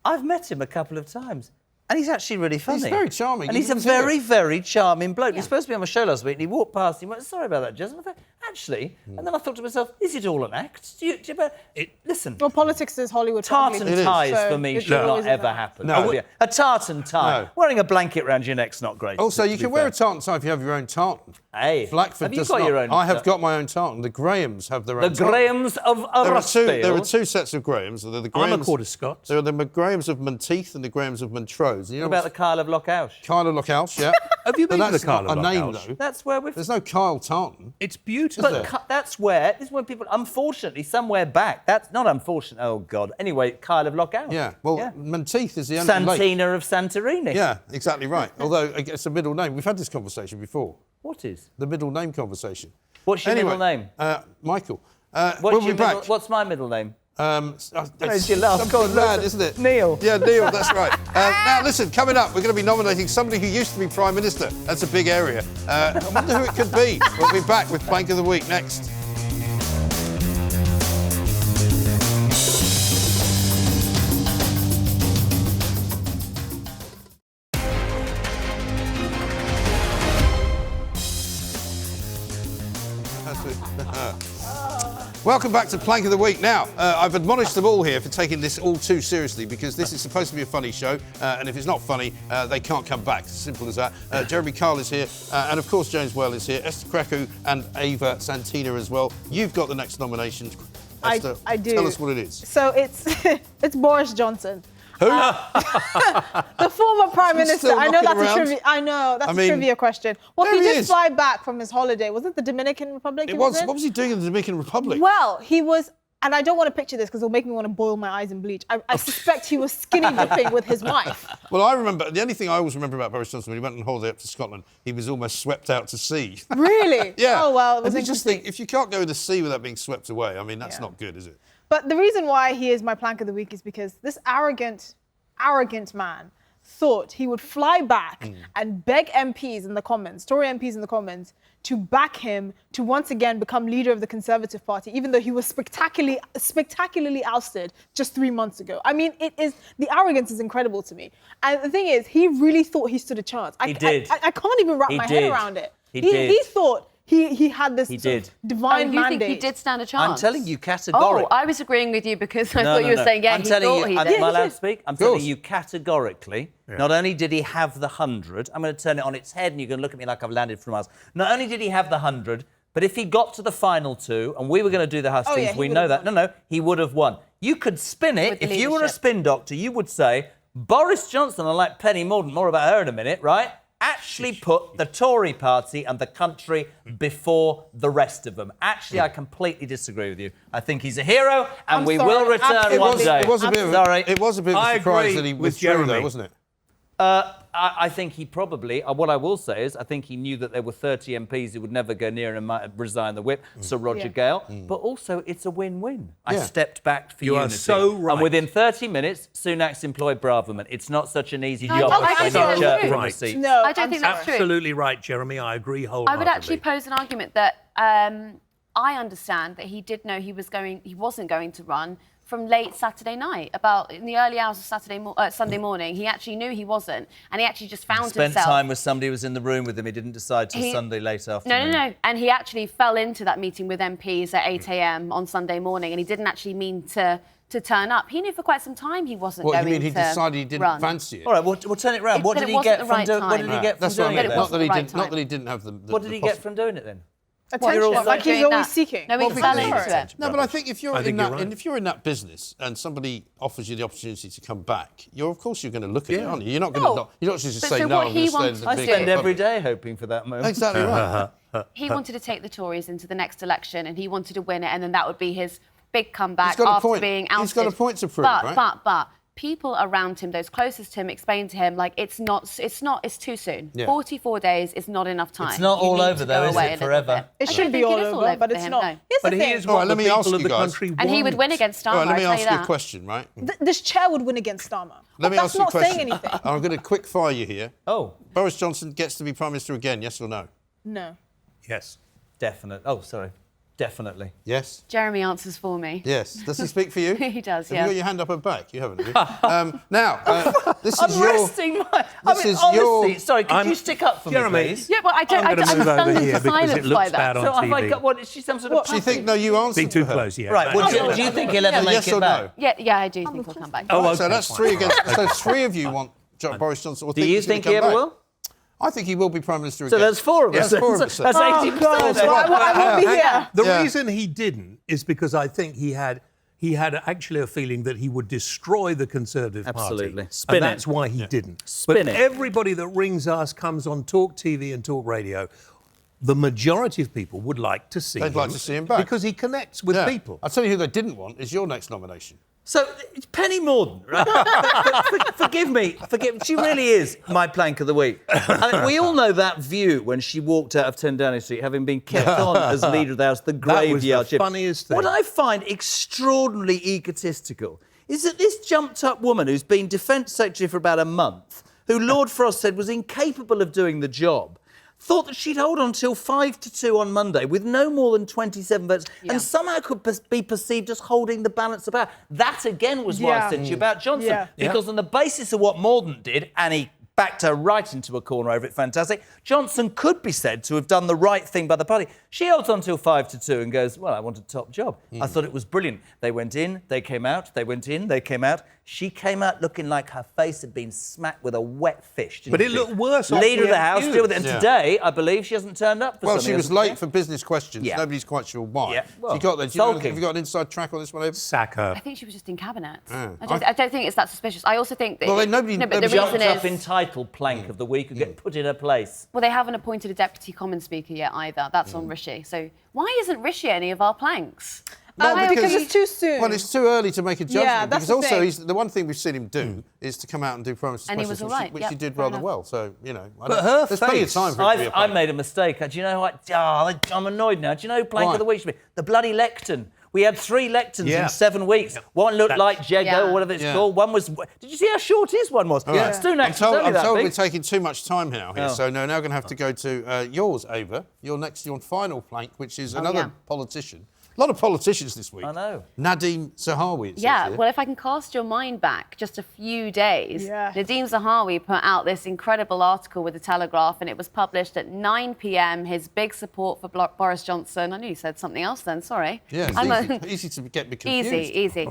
I've met him a couple of times. And he's actually really funny. He's very charming. And He he's a was here. very, very charming bloke. He was supposed to be on my show last week, and he walked past, and he went, sorry about that, Jez. And I thought, actually, and then I thought to myself, is it all an act? Listen, Well, politics is Hollywood. tartan friendly, ties so for me it should not always is ever that. happen. No. A tartan tie. No. Wearing a blanket around your neck's not great. Also, to you be can wear fair. a tartan tie if you have your own tartan. Hey, Blackford have you does got not. your own? I have got my own tartan. The Grahams have their The own tartan. Grahams of There are Arusdale. two sets of Grahams. They're the I'm Grahams, a quarter Scots. There are the Grahams of Menteith and the Grahams of Montrose. You know What about the Kyle of Lockhouse? Kyle of Lockhouse, yeah. Have you But been to that's the Kyle not of a name, Lockhouse? though. That's where we've... There's no Kyle Tartan. It's beautiful. there? But that's where... This is when people... Unfortunately, somewhere back... That's not unfortunate. Oh, God. Anyway, Kyle of Lockhouse. Yeah, well, Menteith is the only lake. Santina of Santorini. Yeah, exactly right. Although it's a middle name. We've had this conversation before. What is? The middle name conversation. What's your Anyway, middle name? Michael. What's we'll be your middle, back. what's my middle name? It's your laugh. something Go on, mad, look. isn't it? Neil. Yeah, Neil, that's right. Now, listen, coming up, we're going to be nominating somebody who used to be Prime Minister. That's a big area. I wonder who it could be. We'll be back with Plank of the Week next. Welcome back to Plank of the Week. Now, I've admonished them all here for taking this all too seriously because this is supposed to be a funny show, and if it's not funny, they can't come back. It's as simple as that. Jeremy Kyle is here, and of course James Well is here, Esther Krakue and Ava Santina as well. You've got the next nomination. Esther, I do. Tell us what it is. So it's it's Boris Johnson. Who? The former Prime He's Minister. still I know knocking that's around. a trivia. I know that's I a mean, trivia question. Well, there he he did is. fly back from his holiday. Was it the Dominican Republic? It he was. in? What was he doing in the Dominican Republic? Well, he was, and I don't want to picture this because it'll make me want to boil my eyes in bleach. I suspect he was skinny dipping with his wife. Well, I remember, the only thing I always remember about Boris Johnson, when he went on holiday up to Scotland, he was almost swept out to sea. Really? Yeah. Oh, well, it was And you just interesting. think, if you can't go in the sea without being swept away, I mean, that's not good, is it? But the reason why he is my plank of the week is because this arrogant man thought he would fly back and beg MPs in the Commons, Tory MPs in the Commons, to back him to once again become leader of the Conservative Party, even though he was spectacularly ousted just 3 months ago. I mean, the arrogance is incredible to me. And the thing is, he really thought he stood a chance. He did. I can't even wrap my head around it. He did. He thought he had this divine you mandate. think he did stand a chance? I'm telling you categorically. Oh, I was agreeing with you because I thought you were saying, I'm he telling thought you, he did. am I allowed to speak? I'm telling you categorically, not only did he have the 100, I'm going to turn it on its head and you're going to look at me like I've landed from Mars. Not only did he have the 100, but if he got to the final 2, and we were going to do the hustings, we know that. No, he would have won. You could spin it. If you were a spin doctor, you would say, Boris Johnson, unlike Penny Mordaunt, more about her in a minute, right? Actually put the Tory party and the country before the rest of them. Actually, I completely disagree with you. I think he's a hero, and we will return one day. It was a bit of a surprise that he withdrew, though, wasn't it? I think he probably, what I will say is, I think he knew that there were 30 MPs who would never go near and might resign the whip, Sir Roger Gale. But also, it's a win-win. I stepped back for unity. You are so right. And within 30 minutes, Sunak's employed Braverman. It's not such an easy job I if think you're not that's chirping true. on a seat. No, I don't think that's true. Absolutely right, Jeremy. I agree wholeheartedly. I would actually pose an argument that I understand that he did know he wasn't going to run from late Saturday night, about in the early hours of Sunday morning. He actually knew he wasn't, and he actually just found himself. Spent time with somebody who was in the room with him. He didn't decide till Sunday late afternoon. No. And he actually fell into that meeting with MPs at 8 a.m. on Sunday morning, and he didn't actually mean to turn up. He knew for quite some time he wasn't going to What, you mean he decided he didn't run. fancy it? All right, we'll turn it round. What did he get from doing it? Not that he didn't have the What did he get from doing it then? Attention, like he's always seeking. No, he fell into it. No, but I think if you're in that business and somebody offers you the opportunity to come back, of course you're going to look at it, aren't you? You're not going to just say no. I'm going to stay in the I spend every day hoping for that moment. Exactly right. He wanted to take the Tories into the next election, and he wanted to win it, and then that would be his big comeback after being ousted. He's got a point to prove, right? But people around him, those closest to him, explained to him, like, it's too soon. 44 days is not enough time. It's not all over, though, is it, forever? It should be all over, but it's not. But he is what the people of the country want. And he would win against Starmer, let me I ask tell you a question, right? This chair would win against Starmer. Let me ask you a question. That's not saying anything. I'm going to quick fire you here. Oh. Boris Johnson gets to be Prime Minister again, yes or no? No. Yes. Definite. Oh, sorry. Definitely. Yes? Jeremy answers for me. Yes. Does he speak for you? He does, Have yeah. you got your hand up and back? You haven't, have you? Now, this is I'm resting my... honestly, sorry, could you stick up for Jeremy, me, please? Yeah, but I'm move stunned over into here because silence it looks by bad that. on So have I TV. got... What, is she some sort of... Do you think, no, you answered Be too for her. close, yeah. Right, well, do you think he'll ever make yes it or back? no? Yeah, I do think he'll come back. Oh, okay, So that's fine. 3 against... So 3 of you want Boris Johnson... Do you think he ever will? I think he will be Prime Minister So again. there's 4 of us. Yes, 4 of us. That's 80%. I won't be here. The reason he didn't is because I think he had actually a feeling that he would destroy the Conservative Absolutely. Party. Spin and it. that's why he didn't. Spin but it. everybody that rings us comes on Talk TV and Talk Radio. The majority of people would like to see They'd like to see him back. because he connects with people. I'll tell you who they didn't want is your next nomination. So, it's Penny Mordaunt, right? Forgive me. She really is my plank of the week. I mean, we all know that view when she walked out of 10 Downing Street, having been kept on as leader of the House, the graveyard That was the shift. funniest thing. What I find extraordinarily egotistical is that this jumped-up woman who's been Defence Secretary for about a month, who Lord Frost said was incapable of doing the job, thought that she'd hold on till 5-2 on Monday with no more than 27 votes and somehow could be perceived as holding the balance of power. That, again, was what I said to you about Johnson. Yeah. Because on the basis of what Mordaunt did, and he backed her right into a corner over it, fantastic, Johnson could be said to have done the right thing by the party. She holds on till 5-2 and goes, well, I want a top job. I thought it was brilliant. They went in, they came out, they went in, they came out. She came out looking like her face had been smacked with a wet fish. But it looked worse. Leader of the after House, deal with it. And Yeah. today, I believe she hasn't turned up for Well, something. she was late for business questions. Yeah. Nobody's quite sure why. Yeah. Well, She got there. sulking. Have you got an inside track on this one? Over? Sack her. I think she was just in cabinet. Ah. I don't think it's that suspicious. I also think that... Well, then nobody- No, but the nobody reason Jumped up is... entitled plank of the week and get put in her place. Well, they haven't appointed a deputy common speaker yet either. That's on Rishi. So why isn't Rishi any of our planks? Because it's too soon. Well, it's too early to make a judgment. Yeah, that's because the also, thing. the one thing we've seen him do is to come out and do Prime Minister's And he questions, was all right. which Yep, he did fair rather enough. well. So, you know, But her there's plenty of face- time for it to be I've made a mistake. Do you know what? I'm annoyed now. Do you know who plank Why? of the week should be? The bloody lectern. We had 3 lectins Yeah. in 7 weeks. One looked like Jego Yeah. or whatever it's called. One was... Did you see how short his one was? Yeah. Sunak was only I'm that told big. we're taking too much time now here, Oh. so now going to have to go to yours, Ava. Your final plank, which is another politician. A lot of politicians this week. I know. Nadeem Zahawi, it says Yeah, here. well, if I can cast your mind back just a few days, Yeah. Nadeem Zahawi put out this incredible article with the Telegraph, and it was published at 9 p.m. His big support for Boris Johnson. I knew you said something else then. Sorry. Yeah, I'm it's easy to get me confused. Easy.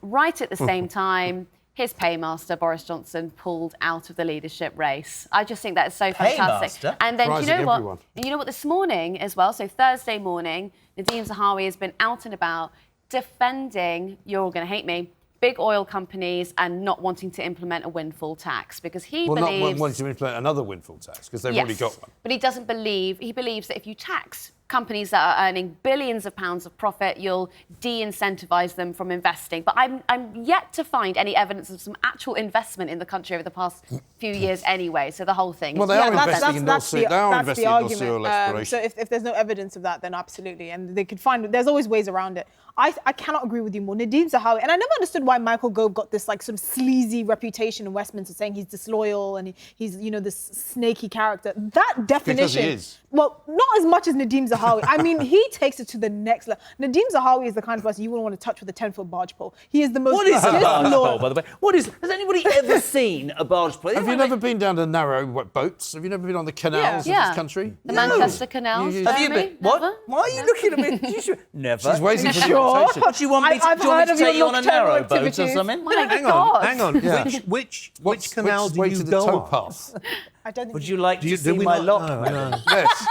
Right at the same time, his paymaster, Boris Johnson, pulled out of the leadership race. I just think that is so fantastic. Paymaster? And then, do you know Surprising what? everyone. And you know what? This morning as well, so Thursday morning, Nadeem Zahawi has been out and about defending, you're all going to hate me, big oil companies and not wanting to implement a windfall tax because he believes... not wanting to implement another windfall tax, because they've already got one. But he doesn't believe, he believes that if you tax companies that are earning billions of pounds of profit, you'll de-incentivise them from investing. But I'm yet to find any evidence of some actual investment in the country over the past few years anyway. So the whole thing... Well, they are investing in North Sea. They are that's investing the in North Sea oil argument. exploration. So if there's no evidence of that, then absolutely. And they could find... There's always ways around it. I cannot agree with you more. Nadeem Zahawi, and I never understood why Michael Gove got this like sort of sleazy reputation in Westminster, saying he's disloyal and he's this snaky character. That definition... Because he is. Well, not as much as Nadeem Zahawi. I mean, he takes it to the next level. Nadeem Zahawi is the kind of person you wouldn't want to touch with a 10-foot barge pole. He is the most... What is a barge disloyal. pole, by the way? Has anybody ever seen a barge pole? Have you never been down to narrow boats? Have you never been on the canals of this country? The Manchester canals. You- Have you Jeremy? been? What? Never? Why are you looking at me? Never. She's waiting for the Sure. invitation. What, do you want me to, I've do you want heard me to of take you your on a nocturnal narrow boat or activities. something? My Hang God. on. Yeah. Which What's- canal which do way you to the go on? towpath? I don't think Would you like to Do see we my not- lock? No. Yes.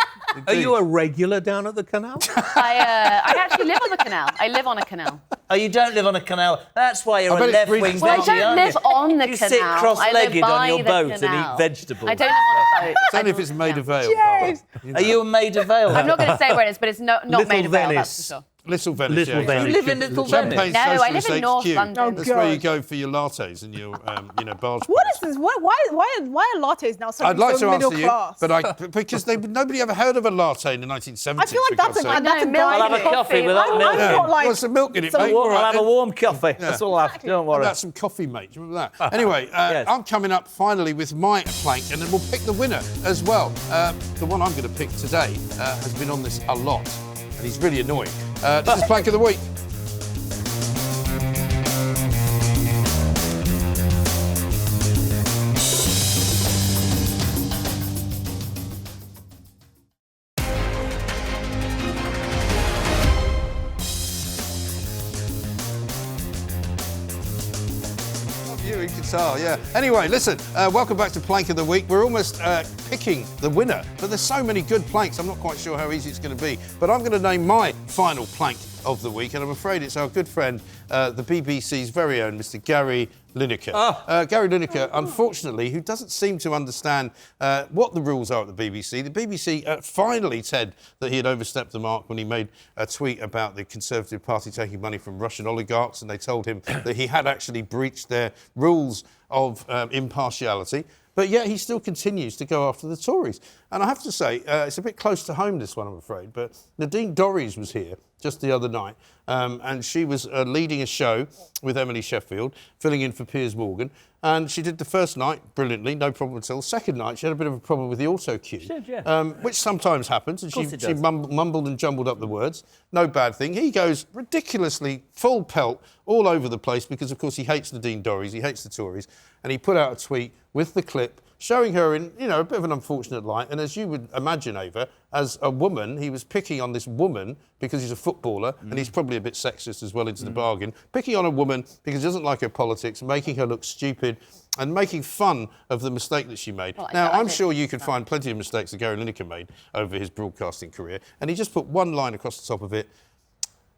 Are you a regular down at the canal? I actually live on the canal. I live on a canal. Oh, you don't live on a canal. That's why you're I a bet it's left-wing freezing. Well, I veggie, don't aren't live you? on the You canal. sit I live cross-legged on by your the boat and canal. eat vegetables. I don't live on a boat. It's only if it's made of ale. James. Barbara. Are you a maid of Vale? I'm not going to say where it is, but it's not Little made of ale, that's Venice. for sure. Little Venice. Little yeah, Venice. You live in Little Champagne Venice? No, I live Socialist in North HQ. London. Oh, That's where you God. go for your lattes and your, barge. What is this? Why are lattes now I'd suddenly like so to middle answer you, class? but because nobody ever heard of a latte in the 1970s. I feel like that's a I know, guy. milk I'll have a and coffee without I'm milk. not like... What's some milk in it, some mate? wa- All right, I'll have a then. warm coffee. That's all I'll have. Don't worry. That's some coffee, mate. Do you remember that? Anyway, I'm coming up finally with my plank, and then we'll pick the winner as well. The one I'm going to pick today has been on this a lot, and he's really annoying. This is Plank of the Week. You in guitar, yeah. Anyway, listen, welcome back to Plank of the Week. We're almost picking the winner, but there's so many good planks, I'm not quite sure how easy it's going to be. But I'm going to name my final plank of the week, and I'm afraid it's our good friend, the BBC's very own Mr. Gary Lineker. Gary Lineker, unfortunately, who doesn't seem to understand what the rules are at the BBC. The BBC finally said that he had overstepped the mark when he made a tweet about the Conservative Party taking money from Russian oligarchs, and they told him that he had actually breached their rules of impartiality. But yet he still continues to go after the Tories. And I have to say, it's a bit close to home, this one, I'm afraid, but Nadine Dorries was here just the other night, and she was leading a show with Emily Sheffield, filling in for Piers Morgan, and she did the first night brilliantly, no problem at all. Second night, she had a bit of a problem with the auto cue, which sometimes happens, and she mumbled and jumbled up the words. No bad thing. He goes ridiculously full pelt all over the place because, of course, he hates Nadine Dorries, he hates the Tories, and he put out a tweet with the clip showing her in, a bit of an unfortunate light. And as you would imagine, Ava, as a woman, he was picking on this woman because he's a footballer, and he's probably a bit sexist as well into the bargain, picking on a woman because he doesn't like her politics, making her look stupid, and making fun of the mistake that she made. Well, now, I I'm did. sure you could find plenty of mistakes that Gary Lineker made over his broadcasting career, and he just put one line across the top of it: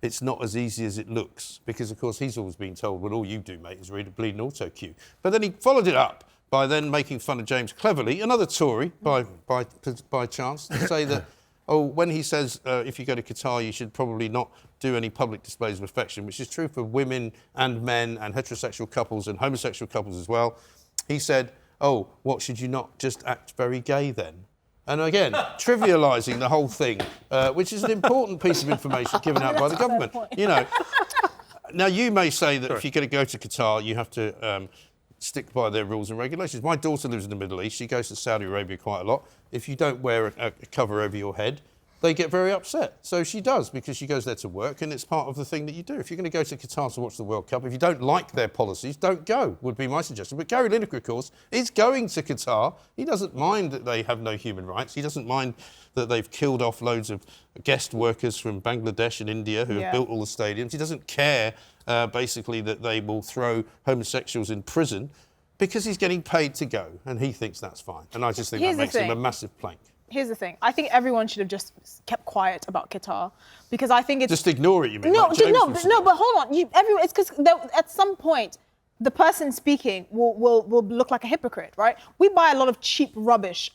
it's not as easy as it looks, because, of course, he's always been told, well, all you do, mate, is read a bleeding auto cue. But then he followed it up by then making fun of James Cleverly, another Tory, by chance, to say that, when he says if you go to Qatar, you should probably not do any public displays of affection, which is true for women and men and heterosexual couples and homosexual couples as well. He said, what, should you not just act very gay then? And again, trivialising the whole thing, which is an important piece of information given out by the government. You know, now you may say that if you're going to go to Qatar, you have to stick by their rules and regulations. My daughter lives in the Middle East. She goes to Saudi Arabia quite a lot. If you don't wear a cover over your head, they get very upset. So she does, because she goes there to work, and it's part of the thing that you do. If you're going to go to Qatar to watch the World Cup, if you don't like their policies, don't go, would be my suggestion. But Gary Lineker, of course, is going to Qatar. He doesn't mind that they have no human rights. He doesn't mind that they've killed off loads of guest workers from Bangladesh and India who have built all the stadiums. He doesn't care, basically, that they will throw homosexuals in prison, because he's getting paid to go, and he thinks that's fine. And I just think that makes him a massive plank. Here's the thing. I think everyone should have just kept quiet about Qatar, because I think it's... Just ignore it, you mean? No, but hold on. It's because at some point, the person speaking will look like a hypocrite, right? We buy a lot of cheap rubbish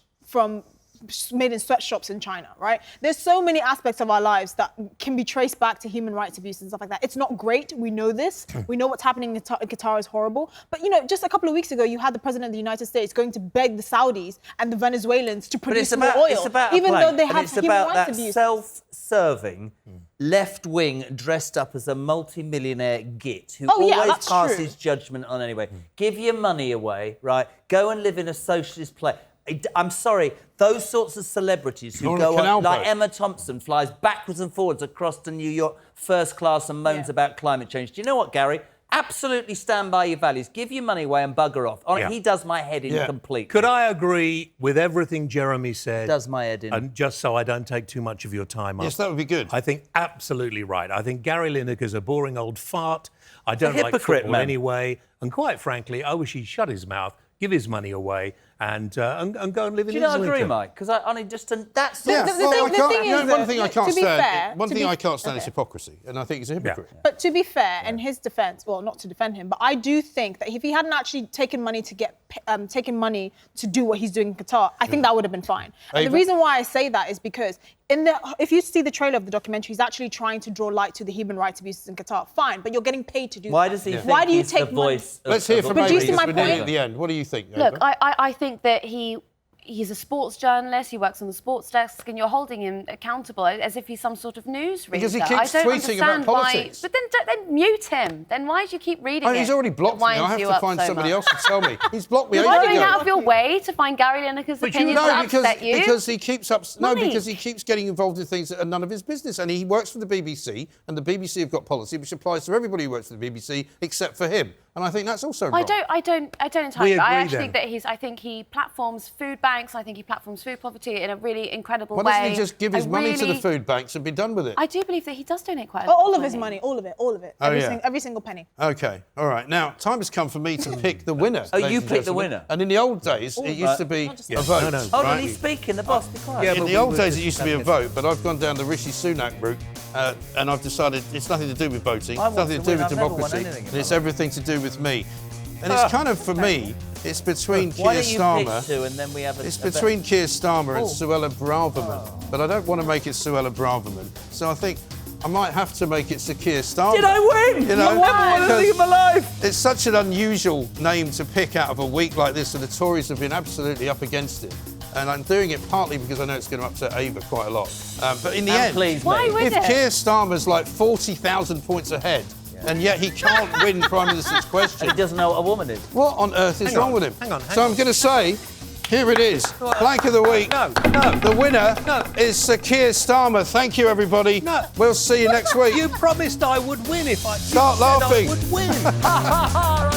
made in sweatshops in China, right? There's so many aspects of our lives that can be traced back to human rights abuse and stuff like that. It's not great. We know this. We know what's happening in Qatar is horrible. But, you know, just a couple of weeks ago, you had the president of the United States going to beg the Saudis and the Venezuelans to produce more oil, even though they have human rights abuse. It's about that self-serving, left-wing, dressed up as a multi-millionaire git who always passes judgment on anyway. Give your money away, right? Go and live in a socialist place. I'm sorry, those sorts of celebrities who go on, like Emma Thompson, flies backwards and forwards across to New York first class and moans about climate change. Do you know what, Gary? Absolutely stand by your values. Give your money away and bugger off. He does my head in completely. Could I agree with everything Jeremy said? Does my head in. And just so I don't take too much of your time up. Yes, that would be good. I think absolutely right. I think Gary Lineker's a boring old fart. I don't like football anyway. And quite frankly, I wish he'd shut his mouth, give his money away, and go and live in Islington. Do you not agree, Mike? Because one thing I can't stand is hypocrisy, and I think he's a hypocrite. But to be fair, in his defence, well, not to defend him, but I do think that if he hadn't actually taken money to do what he's doing in Qatar, I think that would have been fine. And the reason why I say that is because if you see the trailer of the documentary, he's actually trying to draw light to the human rights abuses in Qatar. Fine, but you're getting paid to do that. Why does he think he's the voice? Let's hear from Amy, because we're nearly at the end. What do you think? Look, I think that he's a sports journalist, he works on the sports desk, and you're holding him accountable as if he's some sort of newsreader. Because he keeps tweeting about politics. But then mute him. Then why do you keep reading it? He's already blocked me. I have to find somebody else to tell me. He's blocked me ages ago. You're going out of your way to find Gary Lineker's opinions to upset you? Because he keeps because he keeps getting involved in things that are none of his business. And he works for the BBC, and the BBC have got policy which applies to everybody who works for the BBC except for him. And I think that's also wrong. I don't entirely. I actually think that I think he platforms food banks. I think he platforms food poverty in a really incredible way. Why doesn't he just give his money to the food banks and be done with it? I do believe that he does donate quite a lot. All of his money, all of it. Every single penny. OK, all right. Now, time has come for me to pick the winner. Oh, you pick the winner? And in the old days, it used to be a vote. Oh, no, he's speaking, the boss, be quiet. In the old days, it used to be a vote, but I've gone down the Rishi Sunak route, and I've decided it's nothing to do with voting, it's nothing to do with democracy, and it's everything to do with me. And it's kind of, for me, it's between Keir Starmer. It's between Keir Starmer and Suella Braverman. But I don't want to make it Suella Braverman. So I think I might have to make it Sir Keir Starmer. Did I win? You know, I never want to think of my life. It's such an unusual name to pick out of a week like this, and the Tories have been absolutely up against it. And I'm doing it partly because I know it's going to upset Ava quite a lot. But in the end, if Keir Starmer's like 40,000 points ahead, and yet he can't win Prime Minister's question. And he doesn't know what a woman is. What on earth is wrong with him? Hang on. So I'm going to say, here it is. Blank of the week. No. The winner is Sir Keir Starmer. Thank you, everybody. No. We'll see you next week. You promised I would win if I Start laughing. I would win.